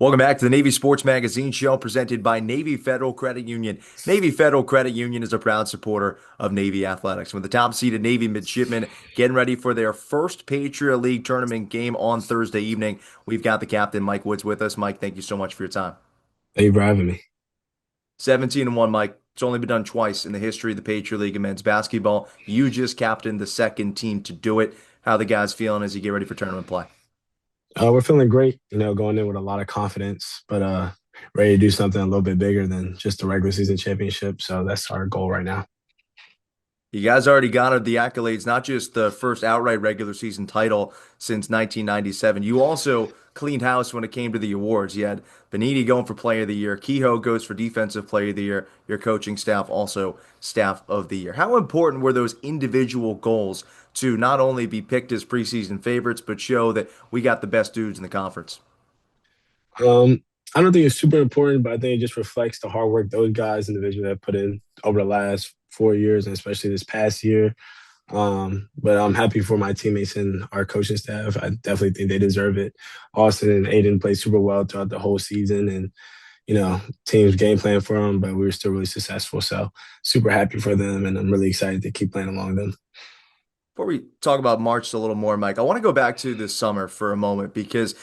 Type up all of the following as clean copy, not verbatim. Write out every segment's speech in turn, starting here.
Welcome back to the Navy Sports Magazine show presented by Navy Federal Credit Union. Navy Federal Credit Union is a proud supporter of Navy athletics. With the top-seeded Navy Midshipmen getting ready for their first Patriot League tournament game on Thursday evening, we've got the captain, Mike Woods, with us. Mike, thank you so much for your time. Thank you for having me. 17-1, Mike. It's only been done twice in the history of the Patriot League in men's basketball. You just captained the second team to do it. How the guys feeling as you get ready for tournament play? We're feeling great, going in with a lot of confidence, but ready to do something a little bit bigger than just the regular season championship. So that's our goal right now. You guys already got the accolades, not just the first outright regular season title since 1997. You also cleaned house when it came to the awards. You had Beniti going for Player of the Year, Kehoe goes for Defensive Player of the Year, your coaching staff also Staff of the Year. How important were those individual goals to not only be picked as preseason favorites, but show that we got the best dudes in the conference? Um, I don't think it's super important, but I think it just reflects the hard work those guys individually have put in over the last 4 years, and especially this past year. But I'm happy for my teammates and our coaching staff. I definitely think they deserve it. Austin and Aiden played super well throughout the whole season, and teams game plan for them, but we were still really successful. So super happy for them, and I'm really excited to keep playing along them. Before we talk about March a little more, Mike, I want to go back to this summer for a moment because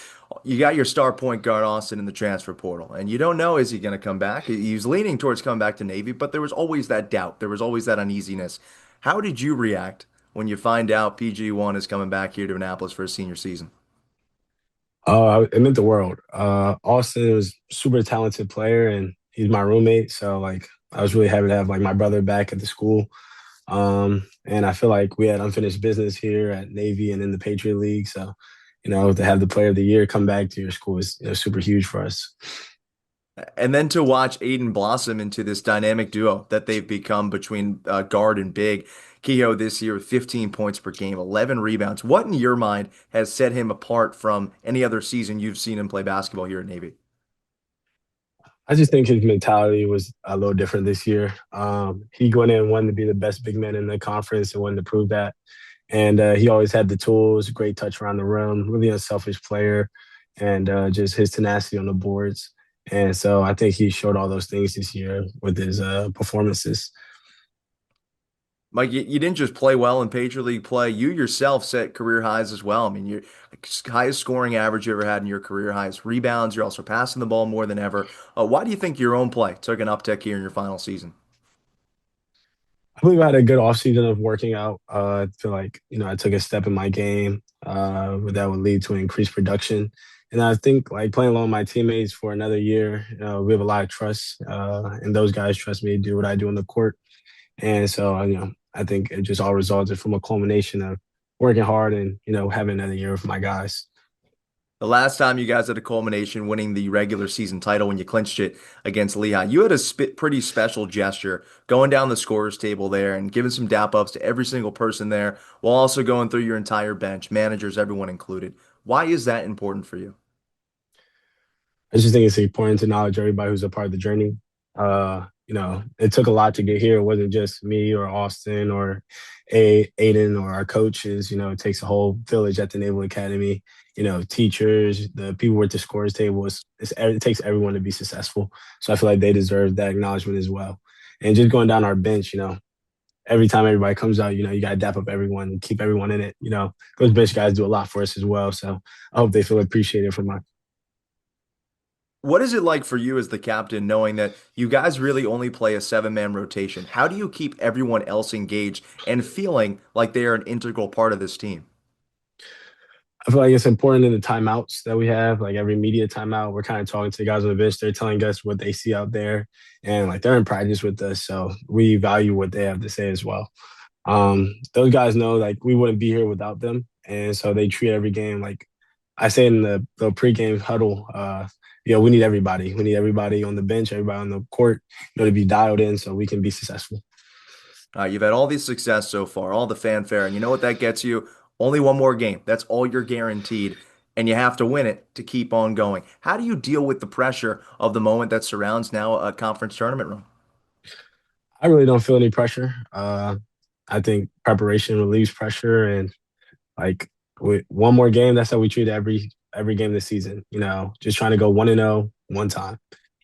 you got your star point guard Austin in the transfer portal, and you don't know is he going to come back. He was leaning towards coming back to Navy, but there was always that doubt. There was always that uneasiness. How did you react when you find out PG1 is coming back here to Annapolis for his senior season? It meant the world. Austin was a super talented player, and he's my roommate. So like, I was really happy to have like my brother back at the school. And I feel like we had unfinished business here at Navy and in the Patriot League. So, to have the Player of the Year come back to your school is super huge for us. And then to watch Aiden blossom into this dynamic duo that they've become between guard and big. Kehoe this year with 15 points per game, 11 rebounds. What in your mind has set him apart from any other season you've seen him play basketball here at Navy? I just think his mentality was a little different this year. He went in and wanted to be the best big man in the conference and wanted to prove that. And he always had the tools, great touch around the rim, really unselfish player, and just his tenacity on the boards. And so I think he showed all those things this year with his performances. Mike, you didn't just play well in Patriot League play. You yourself set career highs as well. I mean, your highest scoring average you ever had in your career, highest rebounds. You're also passing the ball more than ever. Why do you think your own play took an uptick here in your final season? I believe I had a good offseason of working out. I feel like, I took a step in my game that would lead to increased production. And I think like playing along with my teammates for another year, we have a lot of trust, and those guys trust me to do what I do on the court. And so, I think it just all resulted from a culmination of working hard and, having another year with my guys. The last time you guys had a culmination winning the regular season title when you clinched it against Lehigh, you had a pretty special gesture going down the scorers table there and giving some dap ups to every single person there while also going through your entire bench, managers, everyone included. Why is that important for you? I just think it's important to acknowledge everybody who's a part of the journey. It took a lot to get here. It wasn't just me or Austin or Aiden or our coaches. It takes a whole village at the Naval Academy. Teachers, the people at the scores table. It takes everyone to be successful. So I feel like they deserve that acknowledgement as well. And just going down our bench, every time everybody comes out, you got to dap up everyone and keep everyone in it. Those bench guys do a lot for us as well. So I hope they feel appreciated from my. What is it like for you as the captain, knowing that you guys really only play a seven-man rotation? How do you keep everyone else engaged and feeling like they are an integral part of this team? I feel like it's important in the timeouts that we have. Like every media timeout, we're kind of talking to the guys on the bench. They're telling us what they see out there, and like they're in practice with us, so we value what they have to say as well. Those guys know like we wouldn't be here without them, and so they treat every game like I say in the pregame huddle. We need everybody. We need everybody on the bench, everybody on the court, to be dialed in so we can be successful. You've had all the success so far, all the fanfare, and you know what that gets you? Only one more game. That's all you're guaranteed, and you have to win it to keep on going. How do you deal with the pressure of the moment that surrounds now a conference tournament run? I really don't feel any pressure. I think preparation relieves pressure, and like with one more game, that's how we treat every game this season. Just trying to go 1-0 one time,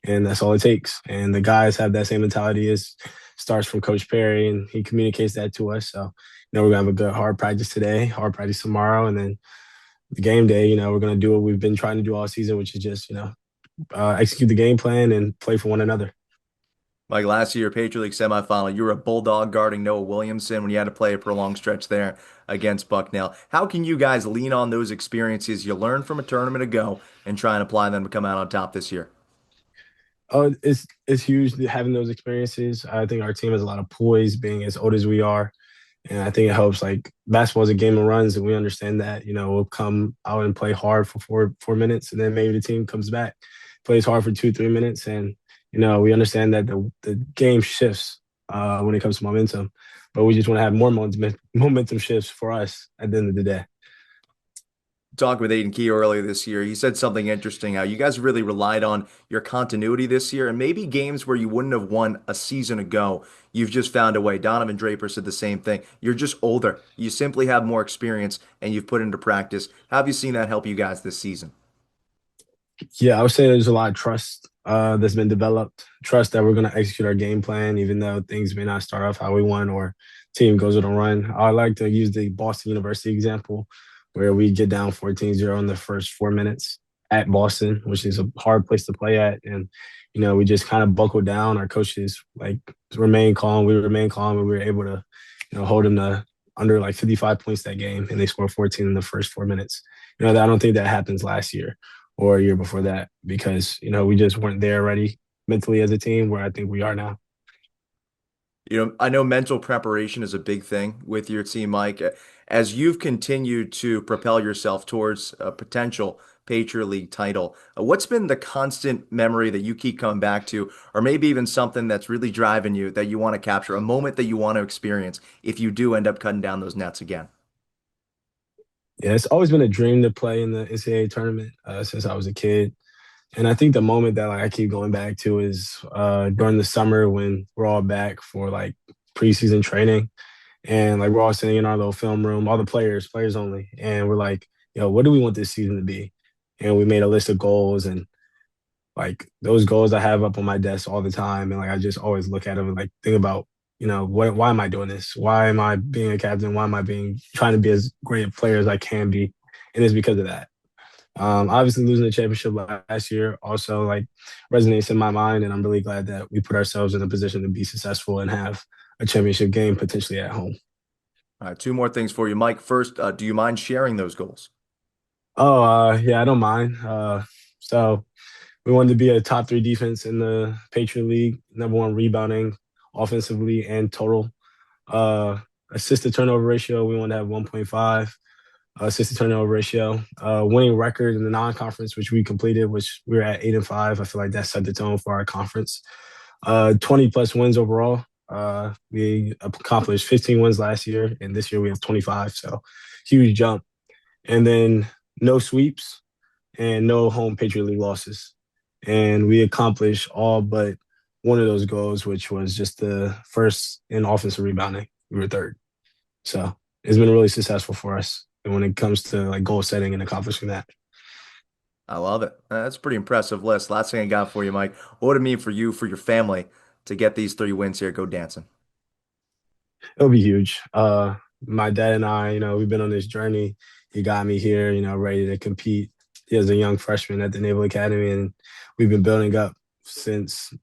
and that's all it takes. And the guys have that same mentality. As starts from Coach Perry, and he communicates that to us. So we're gonna have a good hard practice today, hard practice tomorrow, and then the game day. We're gonna do what we've been trying to do all season, which is just execute the game plan and play for one another. Like last year, Patriot League semifinal, you were a bulldog guarding Noah Williamson when you had to play a prolonged stretch there against Bucknell. How can you guys lean on those experiences you learned from a tournament ago and try and apply them to come out on top this year? Oh, it's huge having those experiences. I think our team has a lot of poise, being as old as we are. And I think it helps. Like basketball is a game of runs, and we understand that. We'll come out and play hard for 4 minutes, and then maybe the team comes back, plays hard for 2 3 minutes, and we understand that the game shifts when it comes to momentum, but we just want to have more momentum shifts for us at the end of the day. Talking with Aiden Key earlier this year, he said something interesting, how you guys really relied on your continuity this year, and maybe games where you wouldn't have won a season ago, you've just found a way. Donovan Draper said the same thing. You're just older. You simply have more experience, and you've put into practice. How have you seen that help you guys this season? Yeah, I would say there's a lot of trust that's been developed. Trust that we're going to execute our game plan, even though things may not start off how we want or team goes on a run. I like to use the Boston University example, where we get down 14-0 in the first 4 minutes at Boston, which is a hard place to play at. And, we just kind of buckled down. Our coaches like remain calm. We remain calm, and we were able to, hold them to under like 55 points that game, and they scored 14 in the first 4 minutes. I don't think that happens last year or a year before that because, we just weren't there ready mentally as a team where I think we are now. I know mental preparation is a big thing with your team, Mike. As you've continued to propel yourself towards a potential Patriot League title, what's been the constant memory that you keep coming back to, or maybe even something that's really driving you that you want to capture, a moment that you want to experience if you do end up cutting down those nets again? Yeah, it's always been a dream to play in the NCAA tournament since I was a kid. And I think the moment that like I keep going back to is during the summer when we're all back for like preseason training, and like we're all sitting in our little film room, all the players only, and we're like, what do we want this season to be? And we made a list of goals, and like those goals I have up on my desk all the time, and like I just always look at them and like think about, why am I doing this? Why am I being a captain? Why am I being trying to be as great a player as I can be? And it's because of that. Obviously, losing the championship last year also like resonates in my mind, and I'm really glad that we put ourselves in a position to be successful and have a championship game potentially at home. All right, two more things for you, Mike. First, do you mind sharing those goals? Oh, yeah, I don't mind. So we wanted to be a top three defense in the Patriot League, number one rebounding offensively and total. Uh, Assist to turnover ratio, we want to have 1.5 assist to turnover ratio. Winning record in the non-conference, which we completed, which we were at 8-5. I feel like that set the tone for our conference. 20 plus wins overall. We accomplished 15 wins last year, and this year we have 25. So huge jump. And then no sweeps and no home Patriot League losses. And we accomplished all but one of those goals, which was just the first in offensive rebounding. We were third. So it's been really successful for us when it comes to like goal setting and accomplishing that. I love it. That's a pretty impressive list. Last thing I got for you, Mike. What would it mean for you, for your family, to get these three wins here? Go dancing. It'll be huge. My dad and I, we've been on this journey. He got me here, ready to compete. He was a young freshman at the Naval Academy, and we've been building up since,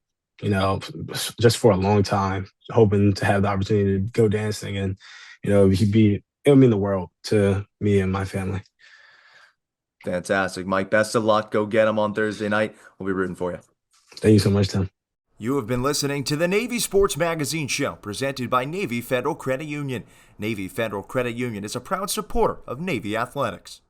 you know, just for a long time, hoping to have the opportunity to go dancing. And, it would mean the world to me and my family. Fantastic, Mike. Best of luck. Go get them on Thursday night. We'll be rooting for you. Thank you so much, Tim. You have been listening to the Navy Sports Magazine Show, presented by Navy Federal Credit Union. Navy Federal Credit Union is a proud supporter of Navy athletics.